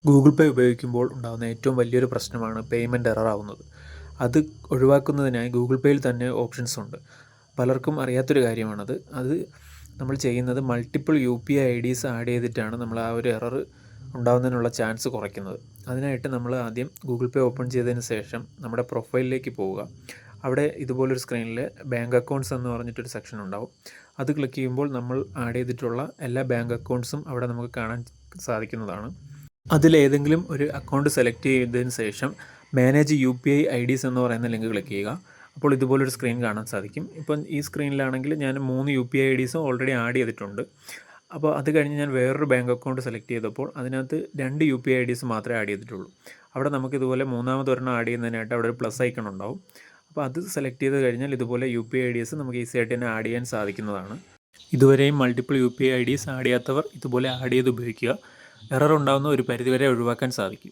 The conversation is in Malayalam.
ഗൂഗിൾ പേ ഉപയോഗിക്കുമ്പോൾ ഉണ്ടാകുന്ന ഏറ്റവും വലിയൊരു പ്രശ്നമാണ് പേയ്മെൻറ്റ് എറർ ആവുന്നത്. അത് ഒഴിവാക്കുന്നതിനായി ഗൂഗിൾ പേയിൽ തന്നെ ഓപ്ഷൻസ് ഉണ്ട്. പലർക്കും അറിയാത്തൊരു കാര്യമാണത്. അത് നമ്മൾ ചെയ്യുന്നത് മൾട്ടിപ്പിൾ UPI IDs ആഡ് ചെയ്തിട്ടാണ് നമ്മൾ ആ ഒരു എറർ ഉണ്ടാകുന്നതിനുള്ള ചാൻസ് കുറയ്ക്കുന്നത്. അതിനായിട്ട് നമ്മൾ ആദ്യം ഗൂഗിൾ പേ ഓപ്പൺ ചെയ്തതിന് ശേഷം നമ്മുടെ പ്രൊഫൈലിലേക്ക് പോവുക. അവിടെ ഇതുപോലൊരു സ്ക്രീനിൽ ബാങ്ക് അക്കൗണ്ട്സ് എന്ന് പറഞ്ഞിട്ടൊരു സെക്ഷൻ ഉണ്ടാവും. അത് ക്ലിക്ക് ചെയ്യുമ്പോൾ നമ്മൾ ആഡ് ചെയ്തിട്ടുള്ള എല്ലാ ബാങ്ക് അക്കൗണ്ട്സും അവിടെ നമുക്ക് കാണാൻ സാധിക്കുന്നതാണ്. അതിലേതെങ്കിലും ഒരു അക്കൗണ്ട് സെലക്ട് ചെയ്തതിന് ശേഷം മാനേജ് UPI IDs എന്ന് പറയുന്ന ലിങ്ക് ക്ലിക്ക് ചെയ്യുക. അപ്പോൾ ഇതുപോലൊരു സ്ക്രീൻ കാണാൻ സാധിക്കും. ഇപ്പം ഈ സ്ക്രീനിലാണെങ്കിൽ ഞാൻ 3 UPI IDസും ഓൾറെഡി ആഡ് ചെയ്തിട്ടുണ്ട്. അപ്പോൾ അത് കഴിഞ്ഞ് ഞാൻ വേറൊരു ബാങ്ക് അക്കൗണ്ട് സെലക്ട് ചെയ്തപ്പോൾ അതിനകത്ത് 2 UPI IDs മാത്രമേ ആഡ് ചെയ്തിട്ടുള്ളൂ. അവിടെ നമുക്കിതുപോലെ മൂന്നാമതൊരെണ്ണം ആഡ് ചെയ്യുന്നതിനായിട്ട് അവിടെ ഒരു പ്ലസ് ഐക്കൺ ഉണ്ടാവും. അപ്പോൾ അത് സെലക്ട് ചെയ്ത് കഴിഞ്ഞാൽ ഇതുപോലെ UPI IDs നമുക്ക് ഈസി ആയിട്ട് തന്നെ ആഡ് ചെയ്യാൻ സാധിക്കുന്നതാണ്. ഇതുവരെയും മൾട്ടിപ്പിൾ UPI IDs ആഡ് ചെയ്യാത്തവർ ഇതുപോലെ ആഡ് ചെയ്ത് ഉപയോഗിക്കുക. എറർ ഉണ്ടാകുന്ന ഒരു പരിധിവരെ ഒഴിവാക്കാൻ സാധിക്കും.